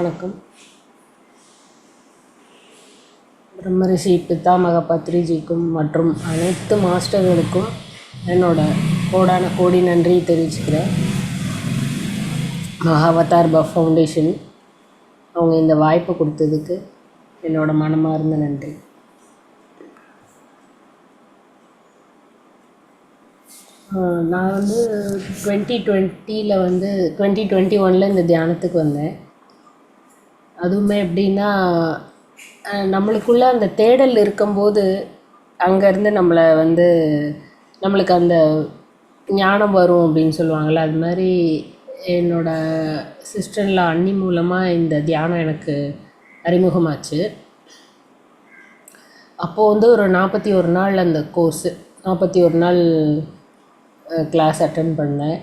வணக்கம். பிரம்மரிஷி பித்தாமக பத்ரிஜிக்கும் மற்றும் அனைத்து மாஸ்டர்களுக்கும் என்னோட கோடான கோடி நன்றி தெரிவிச்சுக்கிறேன். மகாவதார் பஃப் ஃபவுண்டேஷன் அவங்க இந்த வாய்ப்பு கொடுத்ததுக்கு என்னோட மனமார்ந்த நன்றி. நான் 2021 இந்த தியானத்துக்கு வந்தேன். அதுவுமே எப்படின்னா, நம்மளுக்குள்ளே அந்த தேடல் இருக்கும்போது அங்கேருந்து நம்மளுக்கு அந்த ஞானம் வரும் அப்படின்னு சொல்லுவாங்கள்ல, அது மாதிரி என்னோடய சிஸ்டரில் அண்ணி மூலமாக இந்த தியானம் எனக்கு அறிமுகமாச்சு. அப்போது ஒரு 41 நாள் அந்த கோர்ஸு 41 நாள் கிளாஸ் அட்டன் பண்ணேன்.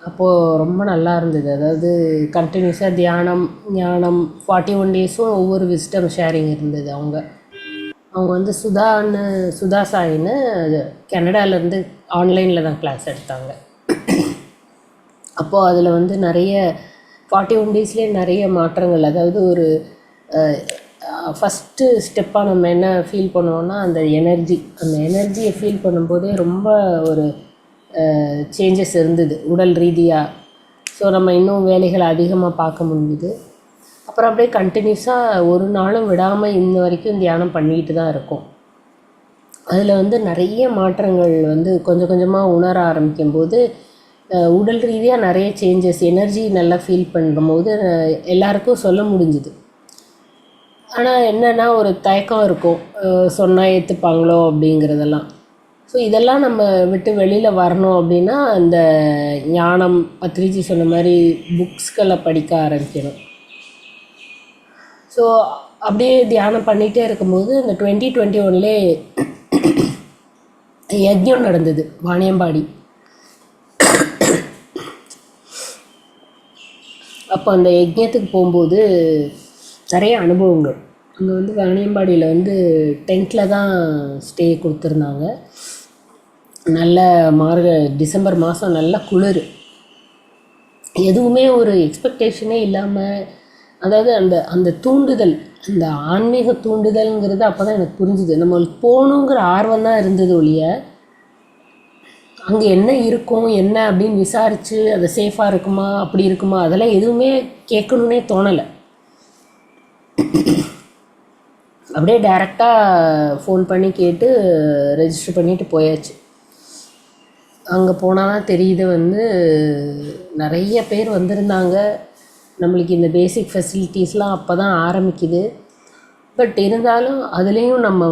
அப்போது ரொம்ப நல்லா இருந்தது. அதாவது கண்டினியூஸாக தியானம் ஞானம் 41 டேஸும் ஒவ்வொரு விஸ்டம் ஷேரிங் இருந்தது. அவங்க சுதா சாயின்னு கனடாவிலேருந்து ஆன்லைனில் தான் கிளாஸ் எடுத்தாங்க. அப்போது அதில் நிறைய 41 டேஸ்லேயே நிறைய மாற்றங்கள், அதாவது ஒரு ஃபஸ்ட்டு ஸ்டெப்பாக நம்ம என்ன ஃபீல் பண்ணுவோன்னா அந்த எனர்ஜியை ஃபீல் பண்ணும்போதே ரொம்ப ஒரு சேஞ்சஸ் இருந்தது உடல் ரீதியாக. ஸோ நம்ம இன்னும் வேலைகளை அதிகமாக பார்க்க முடிஞ்சுது. அப்புறம் அப்படியே கண்டினியூஸாக ஒரு நாளும் விடாமல் இன்ன வரைக்கும் தியானம் பண்ணிக்கிட்டு தான் இருக்கோம். அதில் நிறைய மாற்றங்கள் கொஞ்சம் கொஞ்சமாக உணர ஆரம்பிக்கும்போது உடல் ரீதியாக நிறைய சேஞ்சஸ், எனர்ஜி நல்லா ஃபீல் பண்ணும்போது எல்லாருக்கும் சொல்ல முடிஞ்சுது. ஆனால் என்னென்னா ஒரு தயக்கம் இருக்கும், சொன்னால் ஏற்றுப்பாங்களோ அப்படிங்கிறதெல்லாம். ஸோ இதெல்லாம் நம்ம விட்டு வெளியில் வரணும் அப்படின்னா அந்த ஞானம் பத்ரிஜி சொன்ன மாதிரி புக்ஸ்களை படிக்க ஆரம்பிக்கணும். ஸோ அப்படியே தியானம் பண்ணிகிட்டே இருக்கும்போது இந்த 2021 யஜ்ஞம் நடந்தது வாணியம்பாடி. அப்போ அந்த யஜ்ஞத்துக்கு போகும்போது நிறைய அனுபவங்கள். அங்கே வாணியம்பாடியில் டென்ட்டில் தான் ஸ்டே கொடுத்துருந்தாங்க. நல்ல டிசம்பர் மாதம் நல்ல குளிர், எதுவுமே ஒரு எக்ஸ்பெக்டேஷனே இல்லாமல், அதாவது அந்த தூண்டுதல், அந்த ஆன்மீக தூண்டுதல்ங்கிறது அப்போ தான் எனக்கு புரிஞ்சுது. நம்மளுக்கு போகணுங்கிற ஆர்வம் தான் இருந்தது ஒழிய அங்கே என்ன இருக்கும் என்ன அப்படின்னு விசாரித்து அது சேஃபாக இருக்குமா அப்படி இருக்குமா அதெல்லாம் எதுவுமே கேட்கணுன்னே தோணலை. அப்படியே டைரெக்டாக ஃபோன் பண்ணி கேட்டு ரெஜிஸ்டர் பண்ணிவிட்டு போயாச்சு. அங்கே போனால் தான் தெரியுது நிறைய பேர் வந்திருந்தாங்க. நம்மளுக்கு இந்த பேசிக் ஃபெசிலிட்டிஸ்லாம் அப்போ தான் ஆரம்பிக்குது. பட் இருந்தாலும் அதுலேயும் நம்ம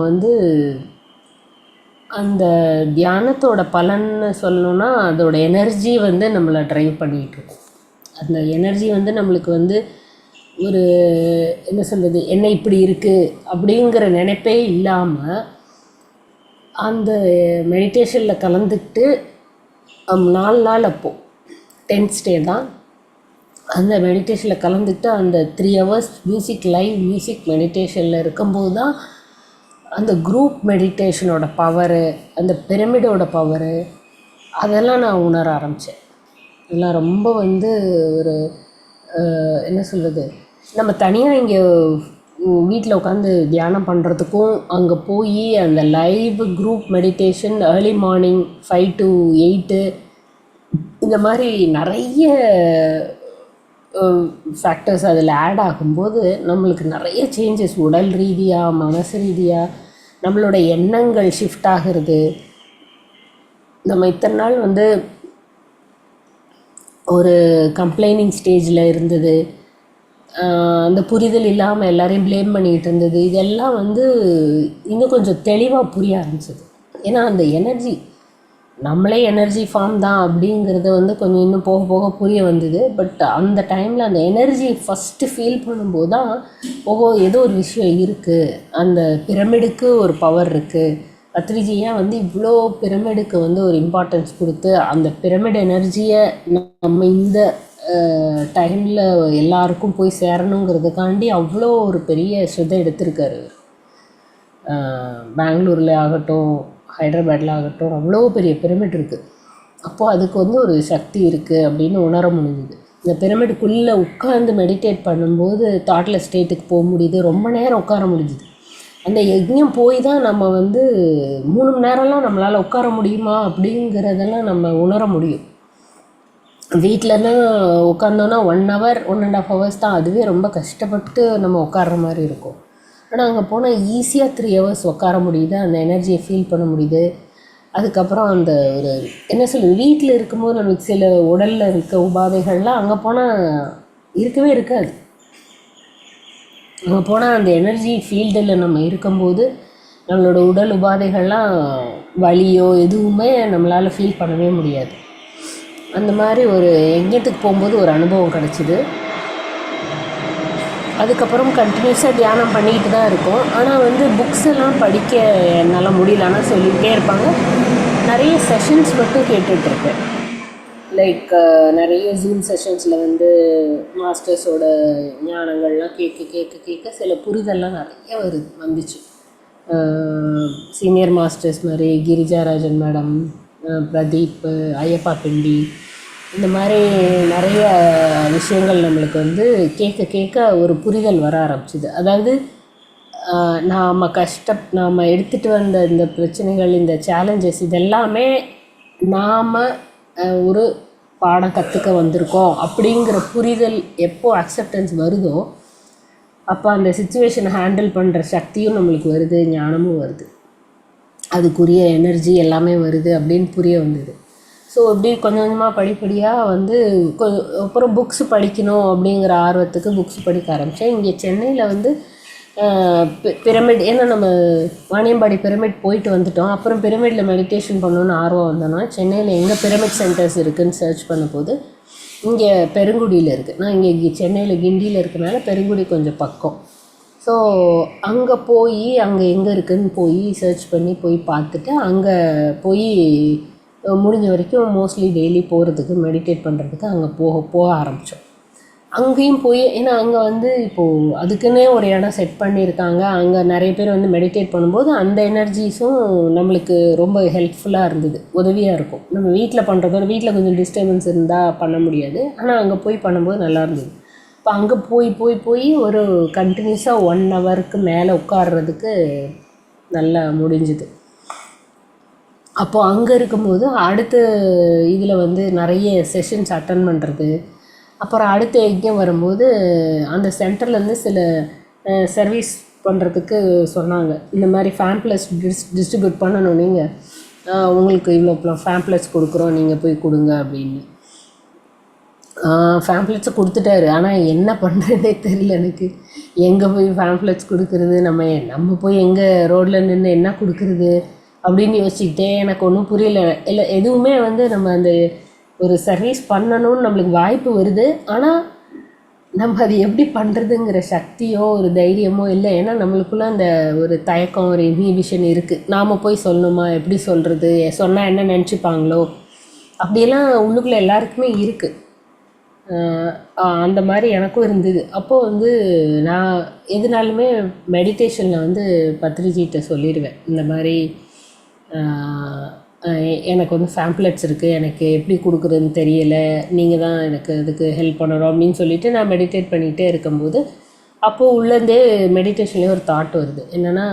அந்த தியானத்தோட பலன்னு சொல்லணுன்னா அதோட எனர்ஜி நம்மளை ட்ரைவ் பண்ணிகிட்ருக்கோம். அந்த எனர்ஜி நம்மளுக்கு ஒரு என்ன சொல்கிறது, என்ன இப்படி இருக்குது அப்படிங்கிற நினைப்பே இல்லாமல் அந்த மெடிடேஷனில் கலந்துக்கிட்டு 4 நாள் அப்போது 10th டே தான் அந்த மெடிடேஷனில் கலந்துக்கிட்டு அந்த 3 hours லைவ் மியூசிக் மெடிடேஷனில் இருக்கும்போது தான் அந்த குரூப் மெடிடேஷனோட பவரு, அந்த பிரமிடோட பவரு அதெல்லாம் நான் உணர ஆரம்பித்தேன். இதெல்லாம் ரொம்ப ஒரு என்ன சொல்கிறது, நம்ம தனியாக இங்கே வீட்டில் உட்காந்து தியானம் பண்ணுறதுக்கும் அங்கே போய் அந்த live group meditation early morning 5 to 8 இந்த மாதிரி நிறைய ஃபேக்டர்ஸ் அதில் ஆட் ஆகும்போது நம்மளுக்கு நிறைய சேஞ்சஸ் உடல் ரீதியாக மனசு ரீதியாக நம்மளோட எண்ணங்கள் ஷிஃப்ட் ஆகிறது. நம்ம இத்தனை நாள் ஒரு கம்ப்ளைனிங் ஸ்டேஜில் இருந்தது, அந்த புரிதல் இல்லாமல் எல்லாரையும் ப்ளேம் பண்ணிகிட்டு இருந்தது, இதெல்லாம் இன்னும் கொஞ்சம் தெளிவாக புரிய ஆரம்பிச்சது. ஏன்னா அந்த எனர்ஜி நம்மளே எனர்ஜி ஃபார்ம் தான் அப்படிங்கிறது கொஞ்சம் இன்னும் போக போக புரிய வந்தது. பட் அந்த டைமில் அந்த எனர்ஜி ஃபஸ்ட்டு ஃபீல் பண்ணும்போது தான் ஏதோ ஒரு விஷயம் இருக்குது, அந்த பிரமிடுக்கு ஒரு பவர் இருக்குது. பத்ரிஜி ஏன் இவ்வளோ பிரமிடுக்கு ஒரு இம்பார்ட்டன்ஸ் கொடுத்து அந்த பிரமிட் எனர்ஜியை நம்ம இந்த டைமில் எல்லாருக்கும் போய் சேரணுங்கிறதுக்காண்டி அவ்வளோ ஒரு பெரிய ஸ்ரத்தை எடுத்திருக்காரு. பெங்களூரில் ஆகட்டும் ஹைதராபாத்தில் ஆகட்டும் அவ்வளோ பெரிய பிரமிட் இருக்குது. அப்போது அதுக்கு ஒரு சக்தி இருக்குது அப்படின்னு உணர முடிஞ்சுது. இந்த பிரமிடுக்குள்ளே உட்காந்து மெடிடேட் பண்ணும்போது தாட்லெஸ் ஸ்டேட்டுக்கு போக முடியுது, ரொம்ப நேரம் உட்கார முடிஞ்சுது. அந்த யஜ்ஞம் போய் தான் நம்ம வந்து 3 மணி நேரம்லாம் நம்மளால் உட்கார முடியுமா அப்படிங்கிறதெல்லாம் நம்ம உணர முடியும். வீட்டிலனா உட்காந்தோன்னா 1 ஹவர் 1.5 ஹவர்ஸ் தான், அதுவே ரொம்ப கஷ்டப்பட்டு நம்ம உட்கார்ற மாதிரி இருக்கும். ஆனால் அங்கே போனால் ஈஸியாக 3 ஹவர்ஸ் உட்கார முடியுது, அந்த எனர்ஜியை ஃபீல் பண்ண முடியுது. அதுக்கப்புறம் அந்த ஒரு என்ன சொல்லுது, வீட்டில் இருக்கும்போது நமக்கு சில உடலில் இருக்க உபாதைகள்லாம் அங்கே போனால் இருக்கவே இருக்காது. அங்கே போனால் அந்த எனர்ஜி ஃபீல்டில் நம்ம இருக்கும்போது நம்மளோட உடல் உபாதைகள்லாம் வலியோ எதுவுமே நம்மளால் ஃபீல் பண்ணவே முடியாது. அந்த மாதிரி ஒரு யஜ்ஞத்துக்கு போகும்போது ஒரு அனுபவம் கிடச்சிது. அதுக்கப்புறம் கண்டினியூஸாக தியானம் பண்ணிக்கிட்டு தான் இருக்கோம். ஆனால் வந்து புக்ஸ் எல்லாம் படிக்க என்னால் முடியல, ஆனால் சொல்லிகிட்டே இருப்பாங்க. நிறைய செஷன்ஸ் மட்டும் கேட்டுட்ருப்பேன். லைக் நிறைய ஜூம் செஷன்ஸில் வந்து மாஸ்டர்ஸோட ஞானங்கள்லாம் கேட்க கேட்க கேட்க சில புரிதல்லாம் நிறைய வந்துச்சு. சீனியர் மாஸ்டர்ஸ் மாதிரி கிரிஜாராஜன் மேடம், பிரதீப், ஐயப்பா பிண்டி, இந்த மாதிரி நிறைய விஷயங்கள் நம்மளுக்கு வந்து கேட்க கேட்க ஒரு புரிதல் வர ஆரம்பிச்சிது. அதாவது நாம் எடுத்துகிட்டு வந்த இந்த பிரச்சனைகள், இந்த சேலஞ்சஸ், இதெல்லாமே நாம் ஒரு பாடம் கற்றுக்க வந்திருக்கோம் அப்படிங்கிற புரிதல் எப்போ அக்செப்டன்ஸ் வருதோ அப்போ அந்த சுச்சுவேஷனை ஹேண்டில் பண்ணுற சக்தியும் நம்மளுக்கு வருது, ஞானமும் வருது, அதுக்குரிய எனர்ஜி எல்லாமே வருது அப்படின்னு புரிய வந்தது. ஸோ இப்படி கொஞ்சம் கொஞ்சமாக படிப்படியாக வந்து அப்புறம் புக்ஸ் படிக்கணும் அப்படிங்கிற ஆர்வத்துக்கு புக்ஸ் படிக்க ஆரம்பித்தேன். இங்கே சென்னையில் வந்து பிரமிட், ஏன்னா நம்ம வாணியம்பாடி பிரமிட் போயிட்டு வந்துட்டோம். அப்புறம் பிரமிடில் மெடிடேஷன் பண்ணணுன்னு ஆர்வம் வந்தோன்னா சென்னையில் எங்கே பிரமிட் சென்டர்ஸ் இருக்குதுன்னு சர்ச் பண்ணும்போது இங்கே பெருங்குடியில் இருக்குது. நான் இங்கே சென்னையில் கிண்டியில் இருக்கனால பெருங்குடி கொஞ்சம் பக்கம். ஸோ அங்கே போய் அங்கே எங்கே இருக்குதுன்னு போய் சர்ச் பண்ணி போய் பார்த்துட்டு அங்கே போய் முடிஞ்ச வரைக்கும் மோஸ்ட்லி டெய்லி போகிறதுக்கு மெடிடேட் பண்ணுறதுக்கு அங்கே போக ஆரம்பித்தோம். அங்கேயும் போய், ஏன்னா அங்கே வந்து இப்போது அதுக்குன்னே ஒரு இடம் செட் பண்ணியிருக்காங்க. அங்கே நிறைய பேர் வந்து மெடிடேட் பண்ணும்போது அந்த எனர்ஜிஸும் நம்மளுக்கு ரொம்ப ஹெல்ப்ஃபுல்லாக இருந்தது, உதவியாக இருக்கும். நம்ம வீட்டில் பண்ணுறதோட வீட்டில் கொஞ்சம் டிஸ்டர்பன்ஸ் இருந்தால் பண்ண முடியாது, ஆனால் அங்கே போய் பண்ணும்போது நல்லா இருந்தது. இப்போ அங்கே போய் ஒரு கண்டினியூஸாக 1 ஹவருக்கு மேலே உட்கார்றதுக்கு நல்லா முடிஞ்சுது. அப்போது அங்கே இருக்கும்போது அடுத்த இதில் வந்து நிறைய செஷன்ஸ் அட்டன் பண்ணுறது, அப்புறம் அடுத்த யஜ்ஞம் வரும்போது அந்த சென்டர்லேருந்து சில சர்வீஸ் பண்ணுறதுக்கு சொன்னாங்க. இந்த மாதிரி ஃபேம்ப்ளெட்ஸ் டிஸ்ட்ரிபியூட் பண்ணணும், நீங்கள் உங்களுக்கு இவ்வளோ ஃபேம்ப்ளெட்ஸ் கொடுக்குறோம், நீங்கள் போய் கொடுங்க அப்படின்னு. ஃபேம்ப்ளெட்ஸை கொடுத்துட்டாரு, ஆனால் என்ன பண்ணுறதே தெரியல எனக்கு. எங்கே போய் ஃபேம்ப்ளெட்ஸ் கொடுக்குறது, நம்ம போய் எங்கே ரோட்டில் நின்று என்ன கொடுக்குறது அப்படின்னு யோசிச்சுக்கிட்டே எனக்கு ஒன்றும் புரியல. இல்லை எதுவுமே வந்து நம்ம அந்த ஒரு சர்வீஸ் பண்ணணும்னு நம்மளுக்கு வாய்ப்பு வருது, ஆனால் நம்ம அது எப்படி பண்ணுறதுங்கிற சக்தியோ ஒரு தைரியமோ இல்லை. ஏன்னா நம்மளுக்குள்ளே அந்த ஒரு தயக்கம், ஒரு இன்ஹிபிஷன் இருக்குது. நாம் போய் சொல்லணுமா, எப்படி சொல்கிறது, சொன்னால் என்ன நினச்சிப்பாங்களோ, அப்படியெல்லாம் உள்ளுக்குள்ளே எல்லாருக்குமே இருக்குது. அந்த மாதிரி எனக்கும் இருந்தது. அப்போது வந்து நான் எதுனாலுமே மெடிடேஷனில் வந்து பத்ரிஜிகிட்ட சொல்லிடுவேன், இந்த மாதிரி எனக்கு வந்து ஃபேம்ப்ளெட்ஸ் இருக்குது, எனக்கு எப்படி கொடுக்குறதுன்னு தெரியலை, நீங்கள் தான் எனக்கு அதுக்கு ஹெல்ப் பண்ணணும் அப்படின்னு சொல்லிவிட்டு நான் மெடிடேட் பண்ணிகிட்டே இருக்கும்போது அப்போது உள்ளேருந்தே மெடிடேஷன்லேயே ஒரு தாட் வருது. என்னென்னா,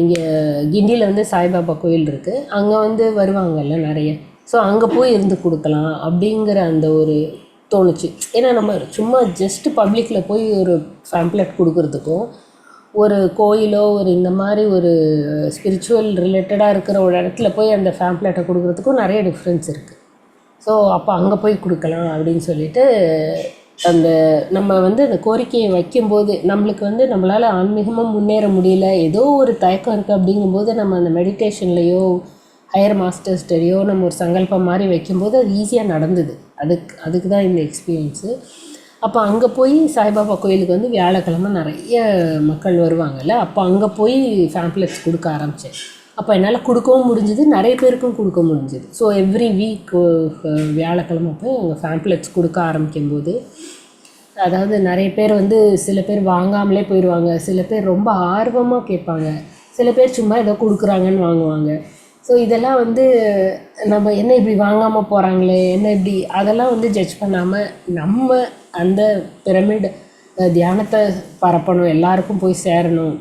இங்கே கிண்டியில் வந்து சாய்பாபா கோயில் இருக்குது, அங்கே வந்து வருவாங்கல்ல நிறைய, ஸோ அங்கே போய் இருந்து கொடுக்கலாம் அப்படிங்கிற அந்த ஒரு தோணுச்சு. ஏன்னா நம்ம சும்மா ஜஸ்ட்டு பப்ளிக்கில் போய் ஒரு ஃபேம்ப்ளெட் கொடுக்குறதுக்கும் ஒரு கோயிலோ ஒரு இந்த மாதிரி ஒரு ஸ்பிரிச்சுவல் ரிலேட்டடாக இருக்கிற ஒரு இடத்துல போய் அந்த ஃபேம்ப்ளெட்டை கொடுக்குறதுக்கும் நிறைய டிஃப்ரென்ஸ் இருக்குது. ஸோ அப்போ அங்கே போய் கொடுக்கலாம் அப்படின்னு சொல்லிட்டு அந்த நம்ம வந்து அந்த கோரிக்கையை வைக்கும்போது நம்மளுக்கு வந்து நம்மளால் ஆன்மீகமாக முன்னேற முடியல, ஏதோ ஒரு தயக்கம் இருக்குது அப்படிங்கும்போது நம்ம அந்த மெடிடேஷன்லேயோ ஹையர் மாஸ்டர்ஸ்டையோ நம்ம ஒரு சங்கல்பம் மாதிரி வைக்கும்போது அது ஈஸியாக நடந்தது. அதுக்கு தான் இந்த எக்ஸ்பீரியன்ஸு. அப்போ அங்கே போய் சாய்பாபா கோயிலுக்கு வந்து வியாழக்கிழமை நிறைய மக்கள் வருவாங்கள்ல, அப்போ அங்கே போய் ஃபேம்ப்ளெட்ஸ் கொடுக்க ஆரம்பித்தேன். அப்போ என்னால் கொடுக்கவும் முடிஞ்சுது, நிறைய பேருக்கும் கொடுக்க முடிஞ்சுது. ஸோ எவ்ரி வீக் வியாழக்கிழமை போய் அங்கே ஃபேம்ப்ளெட்ஸ் கொடுக்க ஆரம்பிக்கும்போது, அதாவது நிறைய பேர் வந்து சில பேர் வாங்காமலே போயிடுவாங்க, சில பேர் ரொம்ப ஆர்வமாக கேட்பாங்க, சில பேர் சும்மா ஏதோ கொடுக்குறாங்கன்னு வாங்குவாங்க. ஸோ இதெல்லாம் வந்து நம்ம என்ன இப்படி வாங்காமல் போகிறாங்களே, என்ன இப்படி அதெல்லாம் வந்து ஜட்ஜ் பண்ணாமல் நம்ம அந்த பிரமிட் தியானத்தை பரப்பணும், எல்லாருக்கும் போய் சேரணும்.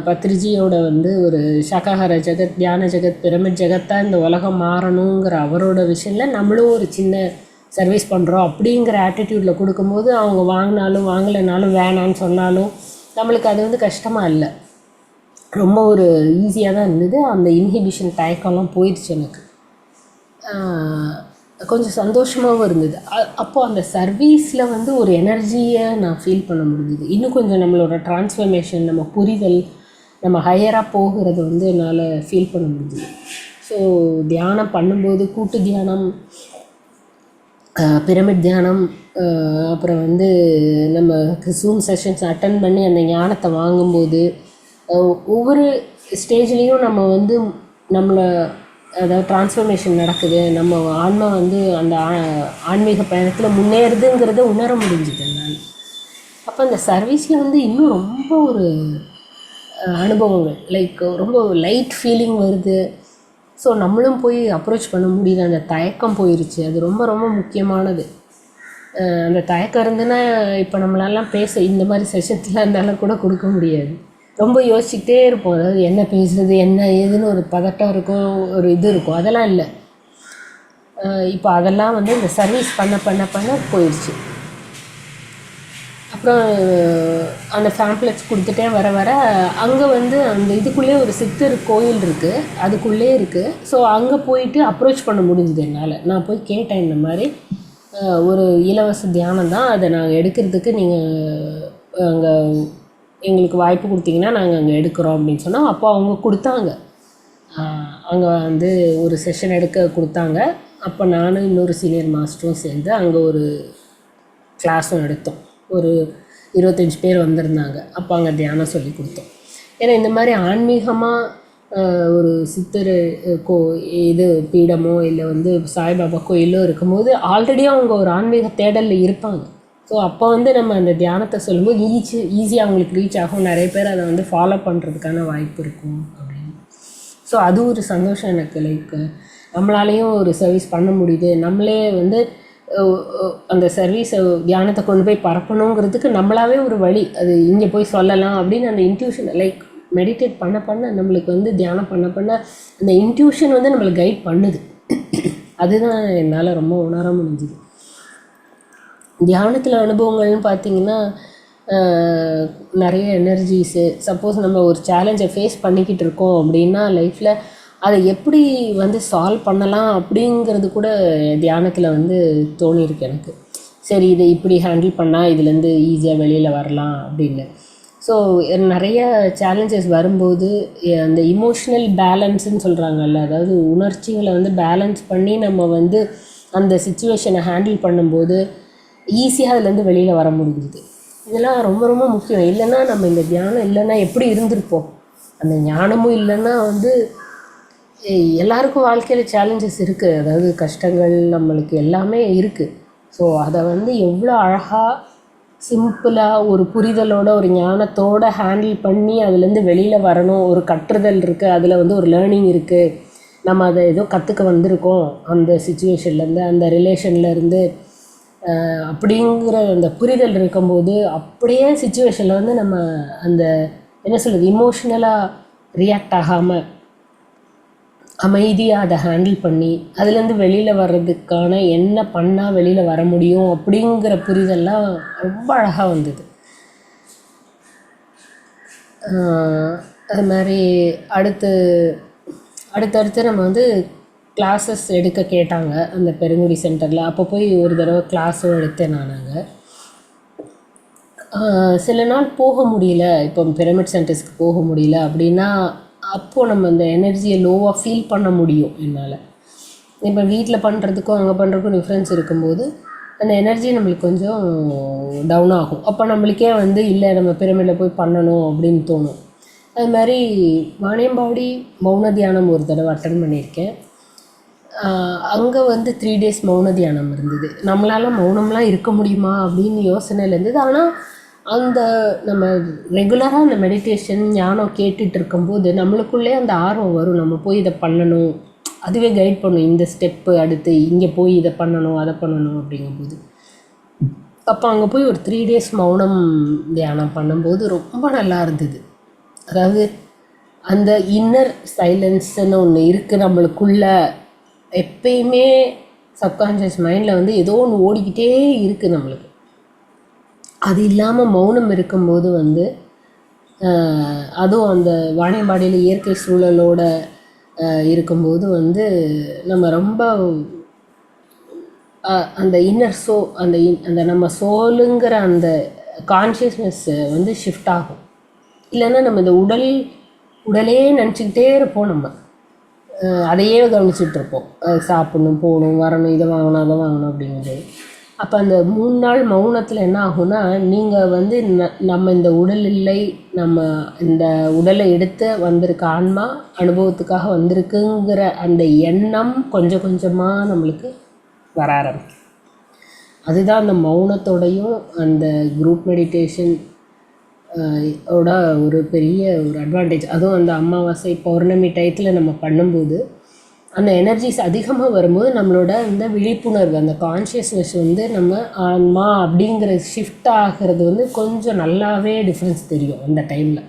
பத்ரிஜியோட வந்து ஒரு சாகாஹார ஜெகத், தியான ஜெகத், பிரமிட் ஜெகத்தாக இந்த உலகம் மாறணுங்கிற அவரோட விஷயத்தில் நம்மளும் ஒரு சின்ன சர்வீஸ் பண்ணுறோம் அப்படிங்கிற ஆட்டிடியூடில் கொடுக்கும்போது அவங்க வாங்கினாலும் வாங்கலைனாலும் வேணான்னு சொன்னாலும் நம்மளுக்கு அது வந்து கஷ்டமாக இல்லை, ரொம்ப ஒரு ஈஸியாக தான் இருந்தது. அந்த இன்ஹிபிஷன் தயக்கம்லாம் போயிடுச்சு எனக்கு. கொஞ்சம் சந்தோஷமாகவும் இருந்தது. அப்போது அந்த சர்வீஸில் வந்து ஒரு எனர்ஜியை நான் ஃபீல் பண்ண முடிஞ்சுது. இன்னும் கொஞ்சம் நம்மளோட டிரான்ஸ்ஃபர்மேஷன், நம்ம புரிதல், நம்ம ஹையராக போகிறது வந்து என்னால் ஃபீல் பண்ண முடிஞ்சுது. ஸோ தியானம் பண்ணும்போது கூட்டு தியானம், பிரமிட் தியானம், அப்புறம் வந்து நம்ம ஜூம் செஷன்ஸ் அட்டன் பண்ணி அந்த ஞானத்தை வாங்கும்போது ஒவ்வொரு ஸ்டேஜ்லேயும் நம்ம வந்து நம்மளை அதாவது டிரான்ஸ்ஃபர்மேஷன் நடக்குது, நம்ம ஆன்மா வந்து அந்த ஆன்மீக பயணத்தில் முன்னேறுதுங்கிறத உணர முடிஞ்சுது என்னால். அப்போ அந்த சர்வீஸில் வந்து இன்னும் ரொம்ப ஒரு அனுபவங்கள், லைக் ரொம்ப லைட் ஃபீலிங் வருது. ஸோ நம்மளும் போய் அப்ரோச் பண்ண முடியுது, அந்த தயக்கம் போயிடுச்சு. அது ரொம்ப ரொம்ப முக்கியமானது. அந்த தயக்கம் இருந்துன்னா இப்போ நம்மளாலாம் பேச இந்த மாதிரி செஷன்ஸ்லாம் இருந்தாலும் கூட கொடுக்க முடியாது. ரொம்ப யோசிச்சுக்கிட்டே இருப்போம், அதாவது என்ன பேசுகிறது என்ன ஏதுன்னு ஒரு பதட்டம் இருக்கும், ஒரு இது இருக்கும். அதெல்லாம் இல்லை. இப்போ அதெல்லாம் வந்து இந்த சர்வீஸ் பண்ண பண்ண பண்ண போயிடுச்சு. அப்புறம் அந்த ஃபேம்ப்ளெட்ஸ் கொடுத்துட்டே வர வர அங்கே வந்து அந்த இதுக்குள்ளே ஒரு சித்தர் கோயில் இருக்குது, அதுக்குள்ளே இருக்குது. ஸோ அங்கே போயிட்டு அப்ரோச் பண்ண முடிஞ்சுது என்னால். நான் போய் கேட்டேன், இந்த மாதிரி ஒரு இலவச தியானம் தான், அதை நாங்கள் எடுக்கிறதுக்கு நீங்கள் அங்கே எங்களுக்கு வாய்ப்பு கொடுத்தீங்கன்னா நாங்கள் அங்கே எடுக்கிறோம் அப்படின்னு சொன்னால், அப்போ அவங்க கொடுத்தாங்க. அங்கே வந்து ஒரு செஷன் எடுக்க கொடுத்தாங்க. அப்போ நானும் இன்னொரு சீனியர் மாஸ்டரும் சேர்ந்து அங்கே ஒரு கிளாஸும் எடுத்தோம். ஒரு 25 பேர் வந்திருந்தாங்க. அப்போ அங்கே தியானம் சொல்லி கொடுத்தோம். ஏன்னா இந்த மாதிரி ஆன்மீகமாக ஒரு சித்தர் இது பீடமோ இல்லை வந்து சாய்பாபா கோயிலோ இருக்கும்போது ஆல்ரெடி அவங்க ஒரு ஆன்மீக தேடலில் இருப்பாங்க. ஸோ அப்போ வந்து நம்ம அந்த தியானத்தை சொல்லும்போது ஈஸியாக அவங்களுக்கு ரீச் ஆகும், நிறைய பேர் அதை வந்து ஃபாலோ பண்ணுறதுக்கான வாய்ப்பு இருக்கும் அப்படின்னு. ஸோ அது ஒரு சந்தோஷம் எனக்கு. லைக் நம்மளாலேயும் ஒரு சர்வீஸ் பண்ண முடியுது, நம்மளே வந்து அந்த சர்வீஸை தியானத்தை கொண்டு போய் பரப்பணுங்கிறதுக்கு நம்மளாவே ஒரு வழி, அது இங்கே போய் சொல்லலாம் அப்படின்னு அந்த இன்ட்யூஷன், லைக் மெடிடேட் பண்ண பண்ண நம்மளுக்கு வந்து தியானம் பண்ண பண்ண அந்த இன்ட்யூஷன் வந்து நம்மளுக்கு கைட் பண்ணுது. அதுதான் என்னால் ரொம்ப உணர முடிஞ்சுது. தியானத்தில் அனுபவங்கள்னு பார்த்திங்கன்னா நிறைய எனர்ஜிஸு. சப்போஸ் நம்ம ஒரு சேலஞ்சை ஃபேஸ் பண்ணிக்கிட்டு இருக்கோம் அப்படின்னா லைஃப்பில் அதை எப்படி வந்து சால்வ் பண்ணலாம் அப்படிங்கிறது கூட தியானத்தில் வந்து தோணியிருக்கு எனக்கு. சரி, இதை இப்படி ஹேண்டில் பண்ணால் இதுலேருந்து ஈஸியாக வெளியில் வரலாம் அப்படின்னு. ஸோ நிறைய சேலஞ்சஸ் வரும்போது அந்த இமோஷ்னல் பேலன்ஸுன்னு சொல்கிறாங்கல்ல, அதாவது உணர்ச்சிகளை வந்து பேலன்ஸ் பண்ணி நம்ம வந்து அந்த சிச்சுவேஷனை ஹேண்டில் பண்ணும்போது ஈஸியாக அதுலேருந்து வெளியில் வர முடிஞ்சுது. இதெல்லாம் ரொம்ப ரொம்ப முக்கியம். இல்லைன்னா நம்ம இந்த தியானம் இல்லைன்னா எப்படி இருந்திருப்போம். அந்த ஞானமும் இல்லைன்னா வந்து எல்லாருக்கும் வாழ்க்கையில் சேலஞ்சஸ் இருக்குது, அதாவது கஷ்டங்கள் நம்மளுக்கு எல்லாமே இருக்குது. ஸோ அதை வந்து எவ்வளோ அழகாக சிம்பிளாக ஒரு புரிதலோட ஒரு ஞானத்தோடு ஹேண்டில் பண்ணி அதுலேருந்து வெளியில் வரணும். ஒரு கற்றுதல் இருக்குது, அதில் வந்து ஒரு லேர்னிங் இருக்குது, நம்ம அதை ஏதோ கற்றுக்க வந்திருக்கோம் அந்த சிச்சுவேஷன்லேருந்து, அந்த ரிலேஷன்லேருந்து அப்படிங்கிற அந்த புரிதல் இருக்கும்போது அப்படியே சிச்சுவேஷனில் வந்து நம்ம அந்த என்ன சொல்கிறது இமோஷ்னலாக ரியாக்ட் ஆகாமல் அமைதியாக அதை ஹேண்டில் பண்ணி அதுலேருந்து வெளியில் வர்றதுக்கான என்ன பண்ணால் வெளியில் வர முடியும் அப்படிங்கிற புரிதல்லாம் ரொம்ப அழகாக வந்தது. அது மாதிரி அடுத்தடுத்து நம்ம வந்து கிளாஸஸ் எடுக்க கேட்டாங்க அந்த பெருங்குடி சென்டரில். அப்போ போய் ஒரு தடவை கிளாஸும் எடுத்தேன் நான். அங்கே சில நாள் போக முடியல, இப்போ பிரமிட் சென்டர்ஸ்க்கு போக முடியல அப்படின்னா அப்போது நம்ம அந்த எனர்ஜியை லோவாக ஃபீல் பண்ண முடியும் என்னால். இப்போ வீட்டில் பண்ணுறதுக்கும் அங்கே பண்ணுறதுக்கும் டிஃப்ரென்ஸ் இருக்கும்போது அந்த எனர்ஜி நம்மளுக்கு கொஞ்சம் டவுன் ஆகும். அப்போ நம்மளுக்கே வந்து இல்லை நம்ம பிரமிடில் போய் பண்ணணும் அப்படின்னு தோணும். அது மாதிரி வாணியம்பாடி மௌன தியானம் ஒரு தடவை அட்டன் பண்ணியிருக்கேன். அங்கே வந்து 3 days மௌன தியானம் இருந்தது. நம்மளால் மௌனம்லாம் இருக்க முடியுமா அப்படின்னு யோசனையில் இருந்தது. ஆனால் அந்த நம்ம ரெகுலராக அந்த மெடிடேஷன் ஞானம் கேட்டுட்டு இருக்கும்போது நம்மளுக்குள்ளே அந்த ஆர்வம் வரும், நம்ம போய் இதை பண்ணணும், அதுவே கைட் பண்ணும், இந்த ஸ்டெப்பு அடுத்து இங்கே போய் இதை பண்ணணும் அதை பண்ணணும் அப்படிங்கும்போது. அப்போ அங்கே போய் ஒரு 3 days மௌனம் தியானம் பண்ணும்போது ரொம்ப நல்லா இருந்தது. அதாவது அந்த இன்னர் சைலன்ஸ்ன்னு ஒன்று இருக்குது நம்மளுக்குள்ள. எப்பயுமே சப்கான்ஷியஸ் மைண்டில் வந்து ஏதோ ஒன்று ஓடிக்கிட்டே இருக்குது நம்மளுக்கு. அது இல்லாமல் மௌனம் இருக்கும்போது வந்து அதுவும் அந்த வாணியம்பாடியில் இயற்கை சூழலோடு இருக்கும்போது வந்து நம்ம ரொம்ப அந்த இன்னர் அந்த நம்ம சோலுங்கிற அந்த கான்ஷியஸ்னஸ் வந்து ஷிஃப்ட் ஆகும். இல்லைன்னா நம்ம இந்த உடலே நினச்சிக்கிட்டே இருப்போம், நம்ம அதையே கவனிச்சிட்ருப்போம், சாப்பிடணும் போகணும் வரணும் இதை வாங்கணும் அதை வாங்கணும் அப்படிங்கிறது. அப்போ அந்த 3 நாள் மௌனத்தில் என்ன ஆகும்னா, நீங்கள் வந்து நம்ம இந்த உடல் இல்லை, நம்ம இந்த உடலை எடுத்து வந்திருக்க ஆன்மா அனுபவத்துக்காக வந்திருக்குங்கிற அந்த எண்ணம் கொஞ்சம் கொஞ்சமாக நம்மளுக்கு வர ஆரம்பிக்கும். அதுதான் அந்த மௌனத்தோடையும் அந்த குரூப் மெடிடேஷன் ஓட ஒரு பெரிய ஒரு அட்வான்டேஜ். அதுவும் அந்த அமாவாசை பௌர்ணமி டயத்தில் நம்ம பண்ணும்போது அந்த எனர்ஜிஸ் அதிகமாக வரும்போது நம்மளோட அந்த விழிப்புணர்வு, அந்த கான்ஷியஸ்னஸ் வந்து நம்ம ஆன்மா அப்படிங்கிற ஷிஃப்ட் ஆகிறது வந்து கொஞ்சம் நல்லாவே டிஃப்ரென்ஸ் தெரியும் அந்த டைமில்.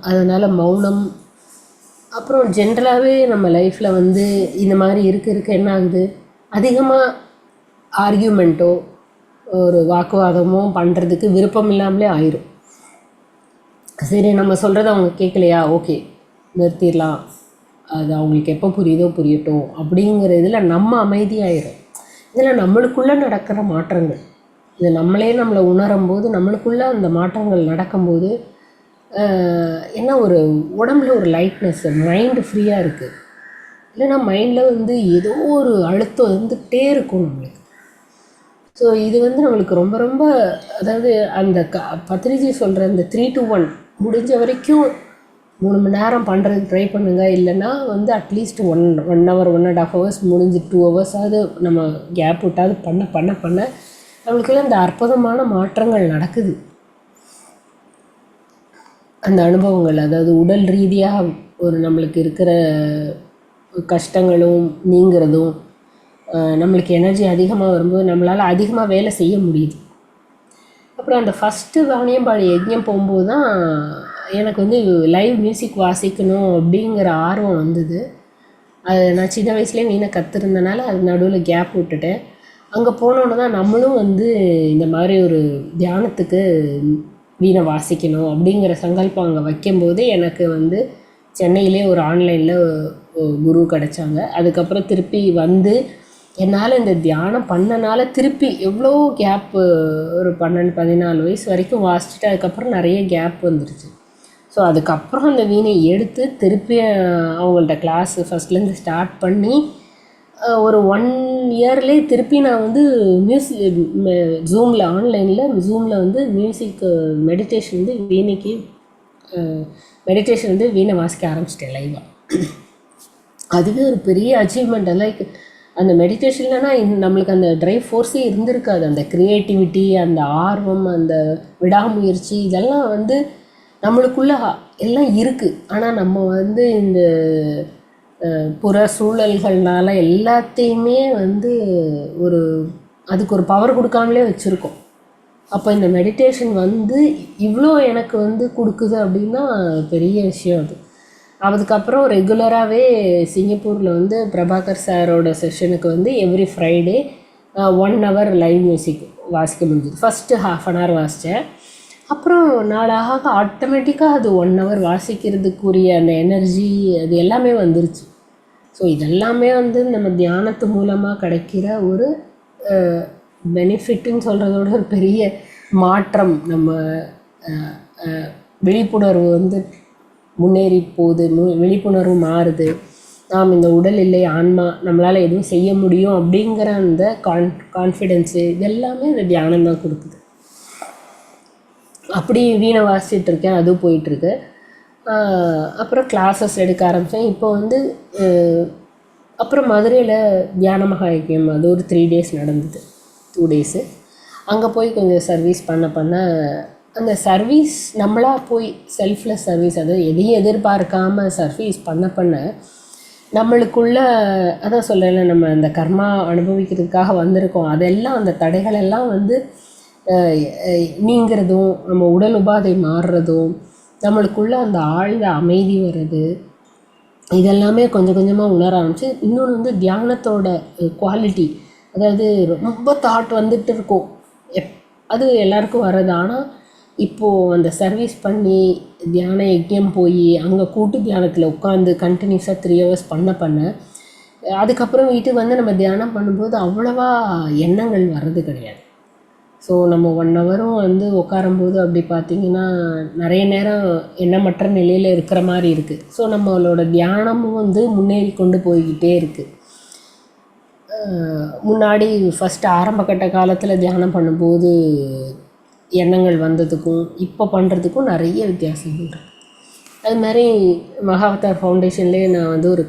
அதனால் மௌனம். அப்புறம் ஜென்ரலாகவே நம்ம லைஃப்பில் வந்து இந்த மாதிரி இருக்க என்ன ஆகுது, அதிகமாக ஆர்கியூமெண்ட்டோ ஒரு வாக்குவாதமோ பண்ணுறதுக்கு விருப்பம் இல்லாமலே ஆயிரும். சரி நம்ம சொல்கிறத அவங்க கேட்கலையா, ஓகே நிறுத்திடலாம், அது அவங்களுக்கு எப்போ புரியுதோ புரியட்டும் அப்படிங்கிற இதில் நம்ம அமைதியாயிரும். இதில் நம்மளுக்குள்ளே நடக்கிற மாற்றங்கள், இது நம்மளை உணரும்போது நம்மளுக்குள்ளே அந்த மாற்றங்கள் நடக்கும்போது என்ன ஒரு உடம்புல ஒரு லைட்னஸ், மைண்டு ஃப்ரீயாக இருக்குது. இல்லைன்னா மைண்டில் வந்து ஏதோ ஒரு அழுத்தம் இருந்துகிட்டே இருக்கும் நம்மளுக்கு. ஸோ இது வந்து நம்மளுக்கு ரொம்ப ரொம்ப அதாவது அந்த பத்ரிஜி சொல்கிற அந்த 3 to 1 முடிஞ்ச வரைக்கும் 3 மணி நேரம் பண்ணுறதுக்கு ட்ரை பண்ணுங்கள். இல்லைன்னா வந்து அட்லீஸ்ட் 1 hour 1.5 hours முடிஞ்சு 2 hours நம்ம கேப் விட்டாது பண்ண பண்ண பண்ண நம்மளுக்குள்ள இந்த அற்புதமான மாற்றங்கள் நடக்குது. அந்த அனுபவங்கள், அதாவது உடல் ரீதியாக ஒரு நம்மளுக்கு இருக்கிற கஷ்டங்களும் நீங்கிறதும், நம்மளுக்கு எனர்ஜி அதிகமாக வரும்போது நம்மளால் அதிகமாக வேலை செய்ய முடியுது. அப்புறம் அந்த ஃபஸ்ட்டு வாணியம்பாடி யஜ்ஞம் போகும்போது தான் எனக்கு வந்து லைவ் மியூசிக் வாசிக்கணும் அப்படிங்கிற ஆர்வம் வந்தது. அது நான் சின்ன வயசுலேயே வீணை கற்றுருந்தனால அது நடுவில் கேப் விட்டுட்டேன். அங்கே போனோன்னு தான் நம்மளும் வந்து இந்த மாதிரி ஒரு தியானத்துக்கு வீணை வாசிக்கணும் அப்படிங்கிற சங்கல்பம் அங்கே வைக்கும்போது எனக்கு வந்து சென்னையிலே ஒரு ஆன்லைனில் குரு கிடச்சாங்க. அதுக்கப்புறம் திருப்பி வந்து என்னால் இந்த தியானம் பண்ணனால திருப்பி எவ்வளோ கேப்பு, ஒரு 12-14 வயசு வரைக்கும் வாசிச்சுட்டு அதுக்கப்புறம் நிறைய கேப் வந்துருச்சு. ஸோ அதுக்கப்புறம் அந்த வீணை எடுத்து திருப்பி அவங்கள்ட்ட கிளாஸ் ஃபஸ்ட்லேருந்து ஸ்டார்ட் பண்ணி ஒரு 1 yearலேயே திருப்பி நான் வந்து மியூசிக் ஜூமில் ஜூமில் வந்து மியூசிக் மெடிடேஷன் வந்து வீணைக்கு மெடிடேஷன் வந்து வீணை வாசிக்க ஆரம்பிச்சிட்டேன் லைவாக. அதுவே ஒரு பெரிய அச்சீவ்மெண்ட். லைக் அந்த மெடிடேஷன்லனா நம்மளுக்கு அந்த ட்ரைவ் ஃபோர்ஸே இருந்திருக்காது. அந்த க்ரியேட்டிவிட்டி, அந்த ஆர்வம், அந்த விடாமுயற்சி, இதெல்லாம் வந்து நம்மளுக்குள்ள எல்லாம் இருக்குது. ஆனால் நம்ம வந்து இந்த புற சூழல்கள்னால எல்லாத்தையுமே வந்து அதுக்கு ஒரு பவர் கொடுக்காமலே வச்சுருக்கோம். அப்போ இந்த மெடிடேஷன் வந்து இவ்வளோ எனக்கு வந்து கொடுக்குது அப்படின்னா பெரிய விஷயம் அது. அதுக்கப்புறம் ரெகுலராகவே சிங்கப்பூரில் வந்து பிரபாகர் சாரோட செஷனுக்கு வந்து every Friday 1 hour live music வாசிக்க முடிஞ்சுது. ஃபஸ்ட்டு 1/2 hour வாசித்தேன். அப்புறம் நாளாக ஆட்டோமேட்டிக்காக அது 1 hour வாசிக்கிறதுக்குரிய அந்த எனர்ஜி அது எல்லாமே வந்துருச்சு. ஸோ இதெல்லாமே வந்து நம்ம தியானத்து மூலமாக கிடைக்கிற ஒரு பெனிஃபிட்டுன்னு சொல்கிறதோட ஒரு பெரிய மாற்றம். நம்ம விழிப்புணர்வு வந்து முன்னேறி போகுது, விழிப்புணர்வு மாறுது. நாம் இந்த உடல் இல்லை, ஆன்மா, நம்மளால் எதுவும் செய்ய முடியும் அப்படிங்கிற அந்த கான்ஃபிடென்ஸு இதெல்லாமே இந்த தியானம் தான் கொடுக்குது. அப்படி வீணை வாசிச்சுட்டு இருக்கேன், அதுவும் போயிட்டுருக்கு. அப்புறம் கிளாஸஸ் எடுக்க ஆரம்பித்தேன். இப்போ வந்து அப்புறம் மதுரையில் தியான மகாயஜ்யம் அது ஒரு 3 days நடந்தது, 2 days. அங்கே போய் கொஞ்சம் சர்வீஸ் பண்ண அந்த சர்வீஸ் நம்மளாக போய் செல்ஃப்லெஸ் சர்வீஸ், அதாவது எதையும் எதிர்பார்க்காமல் சர்வீஸ் பண்ண நம்மளுக்குள்ள, அதான் சொல்லலை, நம்ம அந்த கர்மா அனுபவிக்கிறதுக்காக வந்திருக்கோம், அதெல்லாம் அந்த தடைகளெல்லாம் வந்து நீங்கிறதும், நம்ம உடல் உபாதை மாறுறதும், நம்மளுக்குள்ள அந்த ஆழ்ந்த அமைதி வர்றது, இதெல்லாமே கொஞ்சம் கொஞ்சமாக உணர ஆரம்பிச்சு. இன்னொன்று வந்து தியானத்தோட குவாலிட்டி, அதாவது ரொம்ப தாட் வந்துட்டு இருக்கும், அது எல்லாருக்கும் வர்றது. ஆனால் இப்போது அந்த சர்வீஸ் பண்ணி தியான யஜ்யம் போய் அங்கே கூட்டு தியானத்தில் உட்காந்து கண்டினியூஸாக 3 hours பண்ண அதுக்கப்புறம் வீட்டுக்கு வந்து நம்ம தியானம் பண்ணும்போது அவ்வளவா எண்ணங்கள் வர்றது கிடையாது. ஸோ நம்ம 1 hour வந்து உட்காரும்போது அப்படி பார்த்திங்கன்னா நிறைய நேரம் எண்ணமற்ற நிலையில் இருக்கிற மாதிரி இருக்குது. ஸோ நம்மளோட தியானமும் வந்து முன்னேறி கொண்டு போய்கிட்டே இருக்குது. முன்னாடி ஃபஸ்ட்டு ஆரம்பகட்ட காலத்தில் தியானம் பண்ணும்போது எண்ணங்கள் வந்ததுக்கும் இப்போ பண்ணுறதுக்கும் நிறைய வித்தியாசங்கள் இருக்குது. அது மாதிரி மகாவதார் ஃபவுண்டேஷன்லேயே நான் வந்து ஒரு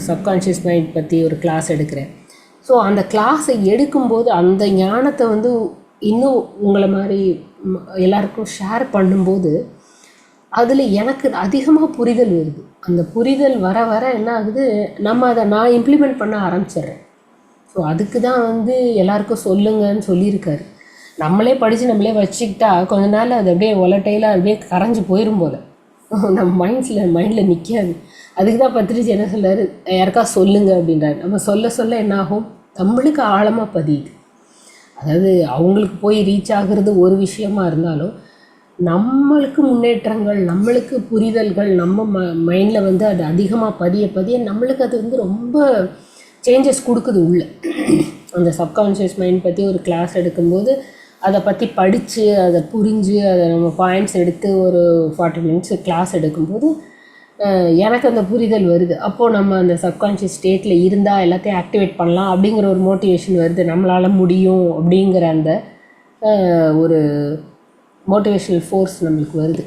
சப்கான்ஷியஸ் மைண்ட் பற்றி ஒரு கிளாஸ் எடுக்கிறேன். ஸோ அந்த கிளாஸை எடுக்கும்போது அந்த ஞானத்தை வந்து இன்னும் உங்களை மாதிரி எல்லாருக்கும் ஷேர் பண்ணும்போது அதில் எனக்கு அதிகமாக புரிதல் வருது. அந்த புரிதல் வர என்ன ஆகுது, நான் இம்ப்ளிமெண்ட் பண்ண ஆரம்பிச்சிடுறேன். ஸோ அதுக்கு தான் வந்து எல்லாருக்கும் சொல்லுங்கன்னு சொல்லியிருக்காரு. நம்மளே படித்து நம்மளே வச்சுக்கிட்டா கொஞ்ச நாள் அது அப்படியே ஒலட்டைலாக அப்படியே கரைஞ்சி போயிடும் போல், நம்ம மைண்டில் நிற்காது. அதுக்கு தான் பத்திரிஜி என்ன சொல்கிறார், யாருக்கா சொல்லுங்க அப்படின்றாரு. நம்ம சொல்ல என்னாகும், நம்மளுக்கு ஆழமாக பதியுது. அதாவது அவங்களுக்கு போய் ரீச் ஆகிறது ஒரு விஷயமா இருந்தாலும் நம்மளுக்கு முன்னேற்றங்கள், நம்மளுக்கு புரிதல்கள் நம்ம மைண்டில் வந்து அது அதிகமாக பதிய நம்மளுக்கு அது வந்து ரொம்ப சேஞ்சஸ் கொடுக்குது உள்ள. அந்த சப்கான்ஷியஸ் மைண்ட் பற்றி ஒரு கிளாஸ் எடுக்கும்போது அதை பற்றி படித்து அதை புரிஞ்சு அதை நம்ம பாயிண்ட்ஸ் எடுத்து ஒரு 40 minutes கிளாஸ் எடுக்கும்போது எனக்கு அந்த புரிதல் வருது. அப்போது நம்ம அந்த சப்கான்ஷியஸ் ஸ்டேட்டில் இருந்தால் எல்லாத்தையும் ஆக்டிவேட் பண்ணலாம் அப்படிங்கிற ஒரு மோட்டிவேஷன் வருது, நம்மளால் முடியும் அப்படிங்கிற அந்த ஒரு மோட்டிவேஷனல் ஃபோர்ஸ் நம்மளுக்கு வருது.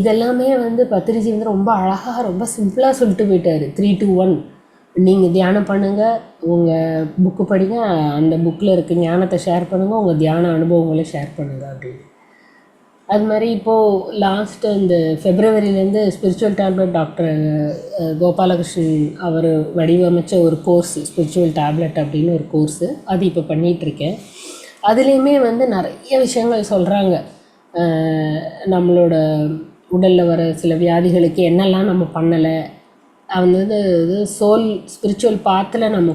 இதெல்லாமே வந்து பத்திரிஜி வந்து ரொம்ப அழகாக ரொம்ப சிம்பிளாக சொல்லிட்டு போயிட்டார். 3, 2, 1 நீங்கள் தியானம் பண்ணுங்கள், உங்கள் புக்கு படிங்க, அந்த புக்கில் இருக்க ஞானத்தை ஷேர் பண்ணுங்கள், உங்கள் தியான அனுபவங்களை ஷேர் பண்ணுங்கள் அப்படின்னு. அது மாதிரி இப்போது லாஸ்ட்டு இந்த ஃபெப்ரவரியிலேருந்து ஸ்பிரிச்சுவல் டேப்லெட் டாக்டர் கோபாலகிருஷ்ணன் அவர் வடிவமைச்ச ஒரு கோர்ஸ், ஸ்பிரிச்சுவல் டேப்லெட் அப்படின்னு ஒரு கோர்ஸு, அது இப்போ பண்ணிகிட்ருக்கேன். அதுலேயுமே வந்து நிறைய விஷயங்கள் சொல்கிறாங்க. நம்மளோட உடலில் வர சில வியாதிகளுக்கு என்னெல்லாம் நம்ம பண்ணலை, வந்து இது சோல் ஸ்பிரிச்சுவல் பாத்தில் நம்ம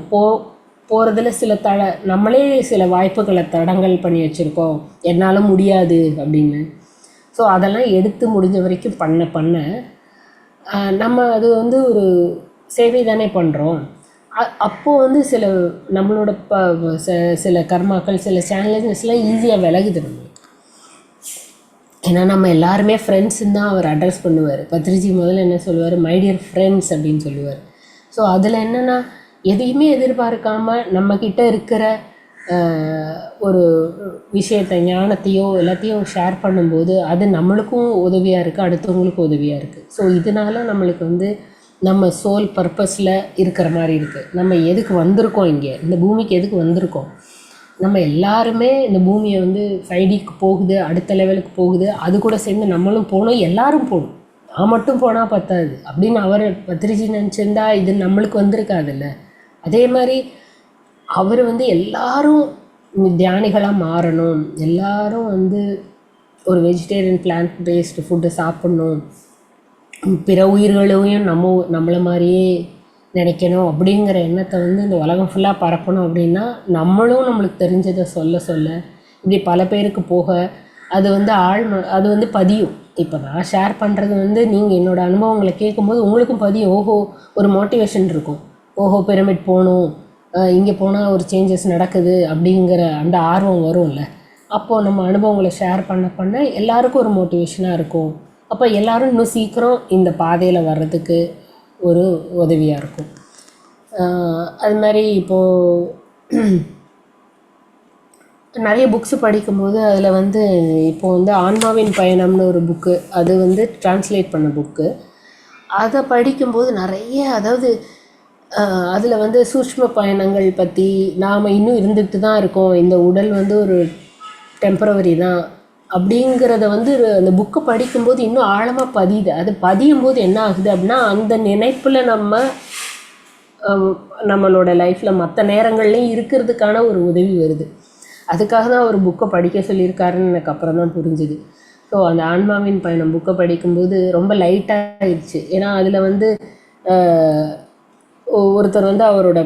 போகிறதுல சில நம்மளே சில வாய்ப்புகளை தடங்கல் பண்ணி வச்சுருக்கோம், என்னால் முடியாது அப்படின்னு. ஸோ அதெல்லாம் எடுத்து முடிஞ்ச வரைக்கும் பண்ண நம்ம அது வந்து ஒரு சேவை தானே பண்ணுறோம். அப்போது வந்து சில நம்மளோட சில கர்மாக்கள், சில சேலஞ்சஸ்லாம் ஈஸியாக விலகுது நம்ம. ஏன்னா நம்ம எல்லாருமே ஃப்ரெண்ட்ஸுன்னு தான் அவர் அட்ரஸ் பண்ணுவார். பத்ரிஜி முதல்ல என்ன சொல்லுவார், மை டியர் ஃப்ரெண்ட்ஸ் அப்படின்னு சொல்லுவார். ஸோ அதில் என்னென்னா எதையுமே எதிர்பார்க்காமல் நம்மக்கிட்ட இருக்கிற ஒரு விஷயத்தை, ஞானத்தையோ எல்லாத்தையும் ஷேர் பண்ணும்போது அது நம்மளுக்கும் உதவியாக இருக்குது, அடுத்தவங்களுக்கும் உதவியாக இருக்குது. ஸோ இதனால் நம்மளுக்கு வந்து நம்ம சோல் பர்பஸில் இருக்கிற மாதிரி இருக்குது. நம்ம எதுக்கு வந்திருக்கோம், இங்கே இந்த பூமிக்கு எதுக்கு வந்திருக்கோம், நம்ம எல்லாருமே இந்த பூமியை வந்து 5Dக்கு போகுது, அடுத்த லெவலுக்கு போகுது, அது கூட சேர்ந்து நம்மளும் போகணும், எல்லாரும் போகணும். நான் மட்டும் போனால் பத்தாது அப்படின்னு அவர் பத்ரிஜி நினச்சிருந்தா இது நம்மளுக்கு வந்திருக்காதுல்ல. அதே மாதிரி அவர் வந்து எல்லாரும் தியானிகளாக மாறணும், எல்லாரும் வந்து ஒரு வெஜிடேரியன் பிளான்ட் பேஸ்டு ஃபுட்டு சாப்பிட்ணும், பிற உயிர்களையும் நம்மளை மாதிரியே நினைக்கணும் அப்படிங்கிற எண்ணத்தை வந்து இந்த உலகம் ஃபுல்லாக பரப்பணும். அப்படின்னா நம்மளும் நம்மளுக்கு தெரிஞ்சதை சொல்ல இப்படி பல பேருக்கு போக அது வந்து அது வந்து பதியும். இப்போ நான் ஷேர் பண்ணுறது வந்து நீங்கள் என்னோடய அனுபவங்களை கேட்கும்போது உங்களுக்கும் பதியும். ஓஹோ, ஒரு மோட்டிவேஷன் இருக்கும், ஓஹோ பிரமிட் போகணும், இங்கே போனால் ஒரு சேஞ்சஸ் நடக்குது அப்படிங்கிற அந்த ஆர்வம் வரும்ல. அப்போது நம்ம அனுபவங்களை ஷேர் பண்ண எல்லாருக்கும் ஒரு மோட்டிவேஷனாக இருக்கும். அப்போ எல்லோரும் இன்னும் சீக்கிரம் இந்த பாதையில் வர்றதுக்கு ஒரு உதவியாக இருக்கும். அது மாதிரி இப்போது நிறைய புக்ஸு படிக்கும்போது அதில் வந்து இப்போது வந்து ஆன்மாவின் பயணம்னு ஒரு புக்கு, அது வந்து டிரான்ஸ்லேட் பண்ண புக்கு. அதை படிக்கும்போது நிறைய, அதாவது அதில் வந்து சூட்ச்ம பயணங்கள் பற்றி நாம் இன்னும் இருந்துட்டு தான் இருக்கோம், இந்த உடல் வந்து ஒரு டெம்பரவரி தான் அப்படிங்கிறத வந்து அந்த புக்கை படிக்கும்போது இன்னும் ஆழமாக பதியுது. அது பதியும் போது என்ன ஆகுது அப்படின்னா, அந்த நினைப்பில் நம்மளோட லைஃப்பில் மற்ற நேரங்கள்லையும் இருக்கிறதுக்கான ஒரு உதவி வருது. அதுக்காக தான் அவர் புக்கை படிக்க சொல்லியிருக்காருன்னு எனக்கு அப்புறம் தான் புரிஞ்சுது. ஸோ அந்த ஆன்மாவின் பயணம் புக்கை படிக்கும்போது ரொம்ப லைட்டாகிடுச்சு. ஏன்னா அதில் வந்து ஒருத்தர் வந்து அவரோட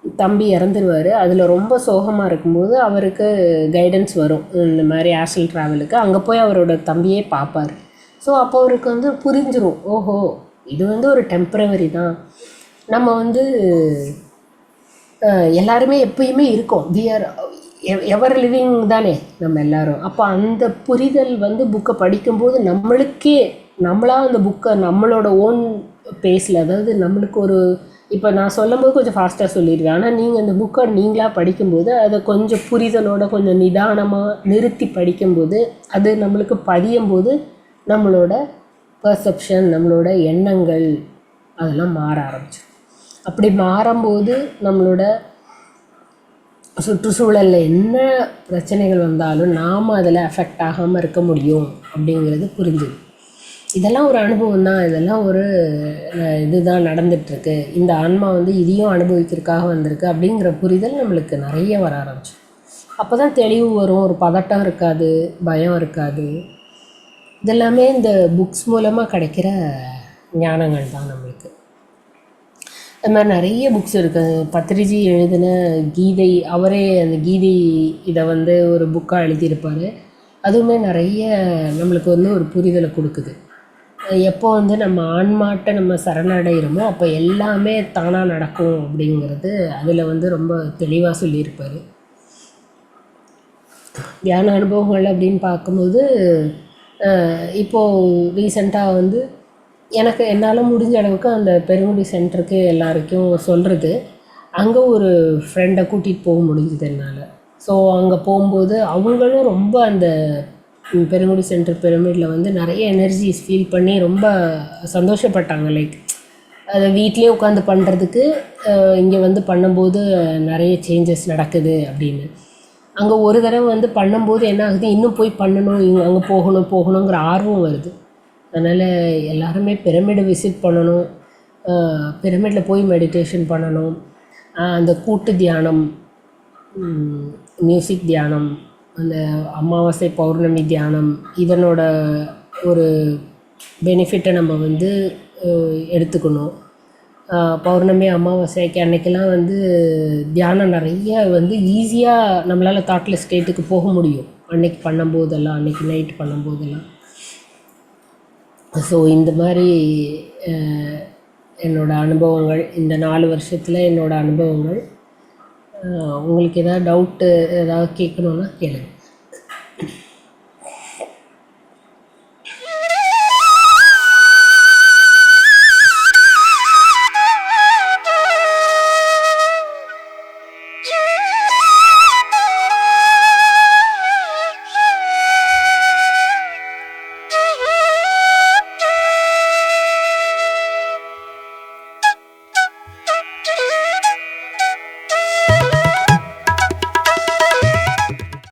தம்பி இறந்துருவார். அதில் ரொம்ப சோகமாக இருக்கும்போது அவருக்கு கைடன்ஸ் வரும் இந்த மாதிரி ஆஸ்ட்ரல் ட்ராவலுக்கு. அங்கே போய் அவரோட தம்பியே பார்ப்பார். ஸோ அப்போ அவருக்கு வந்து புரிஞ்சிடும், ஓஹோ இது வந்து ஒரு டெம்பரவரி தான், நம்ம வந்து எல்லாருமே எப்பயுமே இருக்கோம், வி ஆர் எவர் லிவிங் தானே நம்ம எல்லோரும். அப்போ அந்த புரிதல் வந்து புக்கை படிக்கும்போது நம்மளாக அந்த புக்கை நம்மளோட ஓன் பேஸில், அதாவது நம்மளுக்கு ஒரு, இப்போ நான் சொல்லும்போது கொஞ்சம் ஃபாஸ்ட்டாக சொல்லிடுவேன், ஆனால் நீங்கள் அந்த புக்கை நீங்களாக படிக்கும்போது அதை கொஞ்சம் புரிதலோட கொஞ்சம் நிதானமாக நிறுத்தி படிக்கும்போது அது நம்மளுக்கு பதியும் போது நம்மளோட பர்செப்ஷன், நம்மளோட எண்ணங்கள் அதெல்லாம் மாற ஆரம்பிச்சிடும். அப்படி மாறும்போது நம்மளோட சுற்றுச்சூழலில் என்ன பிரச்சனைகள் வந்தாலும் நாம் அதில் அஃபெக்ட் ஆகாமல் இருக்க முடியும் அப்படிங்கிறது புரிஞ்சுது. இதெல்லாம் ஒரு அனுபவம் தான், இதெல்லாம் ஒரு இதுதான் நடந்துகிட்ருக்கு, இந்த ஆன்மா வந்து இதையும் அனுபவிக்கிறதுக்காக வந்திருக்கு அப்படிங்கிற புரிதல் நம்மளுக்கு நிறைய வர ஆரம்பிச்சு. அப்போ தான் தெளிவு வரும், ஒரு பதட்டம் இருக்காது, பயம் இருக்காது. இதெல்லாமே இந்த புக்ஸ் மூலமாக கிடைக்கிற ஞானங்கள் தான் நம்மளுக்கு. அது மாதிரி நிறைய புக்ஸ் இருக்குது. பத்ரிஜி எழுதின கீதை, அவரே அந்த கீதை இதை வந்து ஒரு புக்காக எழுதியிருப்பார். அதுவுமே நிறைய நம்மளுக்கு வந்து ஒரு புரிதலை கொடுக்குது. எப்போ வந்து நம்ம ஆன்மாட்ட நம்ம சரணடைகிறோமோ அப்போ எல்லாமே தானாக நடக்கும் அப்படிங்கிறது அதில் வந்து ரொம்ப தெளிவாக சொல்லியிருப்பார். தியான அனுபவங்கள் அப்படின்னு பார்க்கும்போது இப்போது ரீசெண்டாக வந்து என்னால் முடிஞ்ச அளவுக்கு அந்த பெருங்குடி சென்டருக்கு எல்லாருக்கும் சொல்கிறது, அங்கே ஒரு ஃப்ரெண்டை கூட்டிகிட்டு போக முடிஞ்சுது என்னால். ஸோ அங்கே போகும்போது அவங்களும் ரொம்ப அந்த பெருங்குடி சென்டர் பிரமிடில் வந்து நிறைய எனர்ஜிஸ் ஃபீல் பண்ணி ரொம்ப சந்தோஷப்பட்டாங்க. லைக் அதை வீட்லேயே உட்காந்து பண்ணுறதுக்கு இங்கே வந்து பண்ணும்போது நிறைய சேஞ்சஸ் நடக்குது அப்படின்னு. அங்கே ஒரு தடவை வந்து பண்ணும்போது என்ன ஆகுது, இன்னும் போய் பண்ணணும், அங்கே போகணுங்கிற ஆர்வம் வருது. அதனால் எல்லாருமே பிரமிடை விசிட் பண்ணணும், பிரமிடில் போய் மெடிடேஷன் பண்ணணும். அந்த கூட்டு தியானம், மியூசிக் தியானம், அந்த அமாவாசை பௌர்ணமி தியானம், இதனோட ஒரு பெனிஃபிட்டை நம்ம வந்து எடுத்துக்கணும். பௌர்ணமி அமாவாசைக்கு அன்றைக்கெல்லாம் வந்து தியானம் நிறைய வந்து ஈஸியாக நம்மளால் தாட்லெஸ் ஸ்டேட்டுக்கு போக முடியும் அன்றைக்கி பண்ணும்போதெல்லாம், அன்றைக்கி நைட்டு பண்ணும்போதெல்லாம். ஸோ இந்த மாதிரி என்னோடய அனுபவங்கள், இந்த 4 வருஷத்தில் என்னோடய அனுபவங்கள். உங்களுக்கு எதாவது டவுட்டு ஏதாவது கேட்கணுன்னா கேளுங்கள்.